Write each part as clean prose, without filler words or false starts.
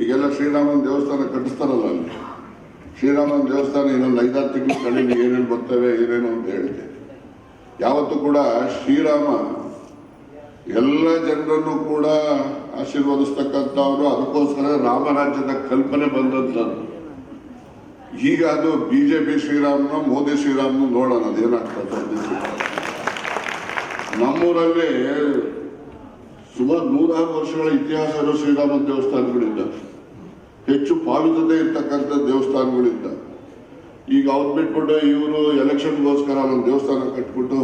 ಈಗೆಲ್ಲ ಶ್ರೀರಾಮನ ದೇವಸ್ಥಾನ ಕಟ್ಟಿಸ್ತಾರಲ್ಲ, ಅಲ್ಲಿ ಶ್ರೀರಾಮನ ದೇವಸ್ಥಾನ ಇನ್ನೊಂದು 5-6 ತಿಂಗಳು ಕಳೀಲಿ ಏನೇನು ಬರ್ತವೆ ಏನೇನು ಅಂತ ಹೇಳಿದೆ. ಯಾವತ್ತೂ ಕೂಡ ಶ್ರೀರಾಮ ಎಲ್ಲ ಜನರನ್ನು ಕೂಡ ಆಶೀರ್ವದಿಸ್ತಕ್ಕಂಥವ್ರು. ಅದಕ್ಕೋಸ್ಕರ ರಾಮರಾಜ್ಯದ ಕಲ್ಪನೆ ಬಂದಂಥದ್ದು. ಈಗ ಅದು ಬಿಜೆಪಿ ಶ್ರೀರಾಮನ ಮೋದಿ ಶ್ರೀರಾಮನ ನೋಡೋಣ ಅದೇನಾಗ್ತದೆ. ನಮ್ಮೂರಲ್ಲಿ ಸುಮಾರು 100 ವರ್ಷಗಳ ಇತಿಹಾಸ ಇರೋ ಶ್ರೀರಾಮನ ದೇವಸ್ಥಾನಗಳಿದ್ದ, ಹೆಚ್ಚು ಪಾವಿತ್ರತೆ ಇರ್ತಕ್ಕಂಥ ದೇವಸ್ಥಾನಗಳಿದ್ದ. ಈಗ ಅವ್ರು ಬಿಟ್ಬಿಟ್ಟು ಇವರು ಎಲೆಕ್ಷನ್ಗೋಸ್ಕರ ಒಂದು ದೇವಸ್ಥಾನ ಕಟ್ಬಿಟ್ಟು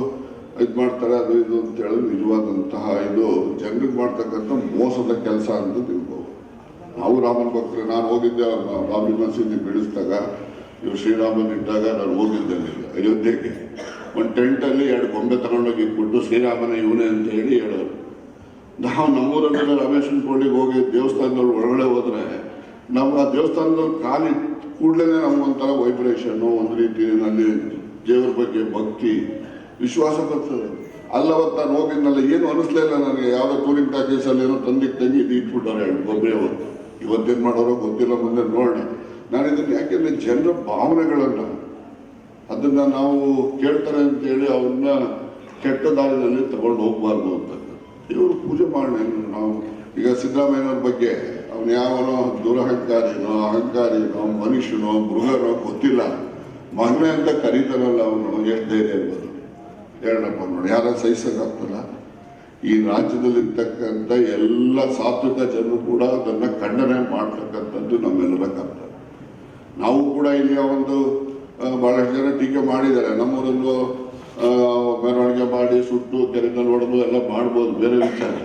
ಇದು ಮಾಡ್ತಾರೆ, ಅದು ಇದು ಅಂತ ಹೇಳಿ ನಿಜವಾದಂತಹ ಇದು ಜನರಿಗೆ ಮಾಡ್ತಕ್ಕಂಥ ಮೋಸದ ಕೆಲಸ ಅಂತ ತಿಳ್ಬೋದು. ನಾವು ರಾಮನ ಭಕ್ತರು. ನಾನು ಹೋಗಿದ್ದೆ ಬಾಬ್ರಿ ಮಸೀದಿ ಬಿಡಿಸಿದಾಗ, ಇವರು ಶ್ರೀರಾಮನ್ ಇದ್ದಾಗ ನಾನು ಹೋಗಿದ್ದೆ ಅಯೋಧ್ಯೆಗೆ. ಒಂದು ಟೆಂಟಲ್ಲಿ 2 ಗೊಂಬೆ ತಗೊಂಡೋಗಿ ಇಟ್ಬಿಟ್ಟು ಶ್ರೀರಾಮನ ಇವನೇ ಅಂತ ಹೇಳಿ ಹೇಳೋರು. ನಾವು ನಮ್ಮೂರಲ್ಲಿ ರಮೇಶನ್ ಕೊಂಡಿಗೆ ಹೋಗಿ ದೇವಸ್ಥಾನದಲ್ಲಿ ಒಳಗಡೆ ಹೋದ್ರೆ ನಾವು ಆ ದೇವಸ್ಥಾನದಲ್ಲಿ ಕಾಲಿ ಕೂಡಲೇ ನಮಗೊಂಥರ ವೈಬ್ರೇಷನ್ನು, ಒಂದು ರೀತಿಯಲ್ಲಿ ದೇವರ ಬಗ್ಗೆ ಭಕ್ತಿ ವಿಶ್ವಾಸ ಬರ್ತದೆ. ಅಲ್ಲವತ್ತು ನಾನು ಹೋಗಿದ್ನಲ್ಲ, ಏನು ಅನಿಸ್ಲೇ ಇಲ್ಲ ನನಗೆ. ಯಾವುದೋ ಟೂರಿಂಗ್ ಪ್ಯಾಕೇಜಲ್ಲಿ ಏನೋ ತಂಗಿ ಇದು ಇಟ್ಬಿಟ್ಟಾರೆ 2 ಗೊಂಬೆ. ಇವತ್ತೇನು ಮಾಡೋರೋ ಗೊತ್ತಿಲ್ಲ, ಮುಂದೆ ನೋಡೋಣ. ನಾನು ಇದನ್ನು ಯಾಕೆಂದರೆ ಜನರ ಭಾವನೆಗಳನ್ನು ಅದನ್ನು ನಾವು ಕೇಳ್ತಾರೆ ಅಂತೇಳಿ ಅವ್ರನ್ನ ಕೆಟ್ಟ ದಾರಿನಲ್ಲಿ ತಗೊಂಡು ಹೋಗ್ಬಾರ್ದು ಅಂತ. ಇವರು ಪೂಜೆ ಮಾಡೋಣ. ನಾವು ಈಗ ಸಿದ್ದರಾಮಯ್ಯನವ್ರ ಬಗ್ಗೆ ಅವನು ಯಾವನೋ ದುರಹಂಕಾರಿನೋ ಅಹಂಕಾರಿನೋ ಮನುಷ್ಯನೋ ಮೃಗನೋ ಗೊತ್ತಿಲ್ಲ, ಮಗನೇ ಅಂತ ಕರೀತಾನಲ್ಲ ಅವನು. ಎಷ್ಟು ಧೈರ್ಯ ಇರ್ಬೋದು ಹೇಳಪ್ಪ. ನೋಡಿ, ಯಾರ ಸಹಿಸೋಕ್ಕಾಗ್ತಲ್ಲ. ಈ ರಾಜ್ಯದಲ್ಲಿರ್ತಕ್ಕಂಥ ಎಲ್ಲ ಸಾತ್ವಿಕ ಜನರು ಕೂಡ ಅದನ್ನು ಖಂಡನೆ ಮಾಡ್ತಕ್ಕಂಥದ್ದು ನಮ್ಮೆಲ್ಲರ ಕರ್ತವ್ಯ. ನಾವು ಕೂಡ ಇಲ್ಲಿ ಒಂದು ಭಾಳಷ್ಟು ಜನ ಟೀಕೆ ಮಾಡಿದ್ದಾರೆ. ನಮ್ಮೂರಲ್ಲೂ ಮೆರವಣಿಗೆ ಮಾಡಿ ಸುಟ್ಟು ಕೆರೆನಲ್ಲಿ ಹೊಡೆದು ಎಲ್ಲ ಮಾಡ್ಬೋದು, ಬೇರೆ ವಿಚಾರ.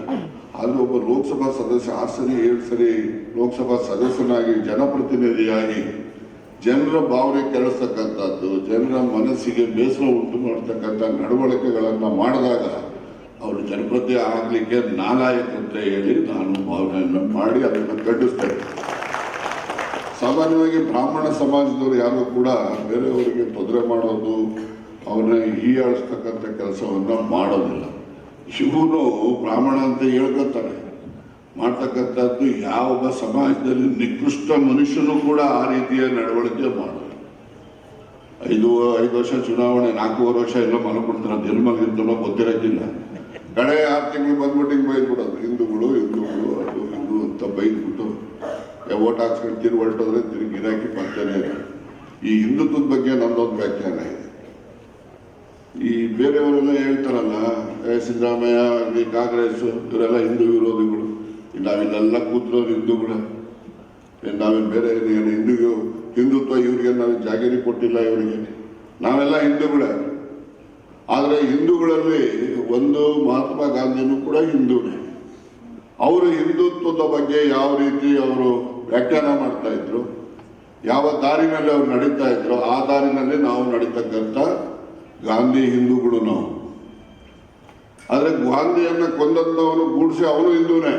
ಆದರೆ ಒಬ್ಬ ಲೋಕಸಭಾ ಸದಸ್ಯ 6 ಸರಿ 7 ಸರಿ ಲೋಕಸಭಾ ಸದಸ್ಯನಾಗಿ ಜನಪ್ರತಿನಿಧಿಯಾಗಿ ಜನರ ಭಾವನೆ ಕೆಳಿಸ್ತಕ್ಕಂಥದ್ದು, ಜನರ ಮನಸ್ಸಿಗೆ ಬೇಸರ ಉಂಟು ಮಾಡ್ತಕ್ಕಂಥ ನಡವಳಿಕೆಗಳನ್ನು ಮಾಡಿದಾಗ ಅವರು ಜನಪ್ರತಿ ಆಗಲಿಕ್ಕೆ ನಾಲಾಯಕ ಅಂತ ಹೇಳಿ ನಾನು ಭಾವನೆಯನ್ನು ಮಾಡಿ ಅದನ್ನು ಖಂಡಿಸ್ತೇನೆ. ಸಾಮಾನ್ಯವಾಗಿ ಬ್ರಾಹ್ಮಣ ಸಮಾಜದವರು ಯಾರು ಕೂಡ ಬೇರೆಯವರಿಗೆ ತೊಂದರೆ ಮಾಡೋದು, ಅವನ್ನ ಹೀಯಾಳಿಸ್ತಕ್ಕಂಥ ಕೆಲಸವನ್ನು ಮಾಡೋದಿಲ್ಲ. ಶಿವನು ಬ್ರಾಹ್ಮಣ ಅಂತ ಹೇಳ್ಕೊತಾರೆ. ಮಾಡ್ತಕ್ಕಂಥದ್ದು ಯಾವ ಸಮಾಜದಲ್ಲಿ ನಿಕೃಷ್ಟ ಮನುಷ್ಯನೂ ಕೂಡ ಆ ರೀತಿಯ ನಡವಳಿಕೆ ಮಾಡೋದು. 5 ವರ್ಷ ಚುನಾವಣೆ, 4 ವರ್ಷ ಎಲ್ಲ ಮಲ್ಕೊಡ್ತಾರೆ. ಅದು ಎಲ್ಲಿ ಮಲಗಿರ್ತನೋ ಗೊತ್ತಿರೋಕ್ಕಿಲ್ಲ. ಕಡೆ 6 ತಿಂಗಳು ಬಂದ್ಬಿಟ್ಟು ಬೈದ್ಬಿಡೋದು, ಹಿಂದೂಗಳು ಅದು ಹಿಂದೂ ಅಂತ ಬೈದ್ಬಿಟ್ಟು ಓಟ್ ಹಾಕ್ಸ್ಕೊಂಡು ಹೊರಟೋದ್ರೆ ತಿರುಗಿ ಗಿರಾಕಿ ಬರ್ತಾನೆ. ಈ ಹಿಂದುತ್ವದ ಬಗ್ಗೆ ನನ್ನೊಂದು ವ್ಯಾಖ್ಯಾನ ಇದೆ. ಈ ಬೇರೆಯವರೆಲ್ಲ ಹೇಳ್ತಾರಲ್ಲ, ಸಿದ್ದರಾಮಯ್ಯ ಆಗಲಿ ಕಾಂಗ್ರೆಸ್ ಇವರೆಲ್ಲ ಹಿಂದೂ ವಿರೋಧಿಗಳು. ನಾವಿಲ್ಲೆಲ್ಲ ಕೂತಿರೋದು ಹಿಂದೂಗಳು. ನಾವೇನು ಬೇರೆ ಹಿಂದುತ್ವ ಇವ್ರಿಗೆ ನಾವು ಜಾಗೀರಿ ಕೊಟ್ಟಿಲ್ಲ. ಇವರಿಗೆ ನಾವೆಲ್ಲ ಹಿಂದೂಗಳೇ. ಆದರೆ ಹಿಂದೂಗಳಲ್ಲಿ ಒಂದು ಮಹಾತ್ಮ ಗಾಂಧಿನೂ ಕೂಡ ಹಿಂದೂನೇ. ಅವರು ಹಿಂದುತ್ವದ ಬಗ್ಗೆ ಯಾವ ರೀತಿ ಅವರು ವ್ಯಾಖ್ಯಾನ ಮಾಡ್ತಾ ಇದ್ರು, ಯಾವ ದಾರಿನಲ್ಲಿ ಅವ್ರು ನಡೀತಾ ಇದ್ರು, ಆ ದಾರಿನಲ್ಲಿ ನಾವು ನಡೀತಕ್ಕಂಥ ಗಾಂಧಿ ಹಿಂದೂಗಳು ನಾವು. ಆದರೆ ಗಾಂಧಿಯನ್ನು ಕೊಂದಂಥವನು ಗೂಡಿಸಿ ಅವನು ಹಿಂದೂನೇ.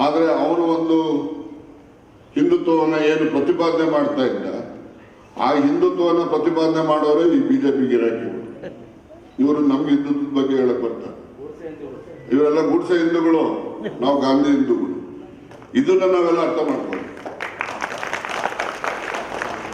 ಆದರೆ ಅವನು ಒಂದು ಹಿಂದುತ್ವವನ್ನು ಏನು ಪ್ರತಿಪಾದನೆ ಮಾಡ್ತಾ ಇದ್ದ, ಆ ಹಿಂದುತ್ವವನ್ನು ಪ್ರತಿಪಾದನೆ ಮಾಡೋರು ಈ ಬಿಜೆಪಿ ಗಿರಾಕಿಗಳು. ಇವರು ನಮ್ಗೆ ಹಿಂದುತ್ವದ ಬಗ್ಗೆ ಹೇಳಕ್ ಬರ್ತಾರೆ. ಇವರೆಲ್ಲ ಗುಡ್ಸೆ ಹಿಂದೂಗಳು, ನಾವು ಗಾಂಧಿ ಹಿಂದೂಗಳು. ಇದನ್ನ ನಾವೆಲ್ಲ ಅರ್ಥ ಮಾಡ್ಕೊಳ್ಳಿ.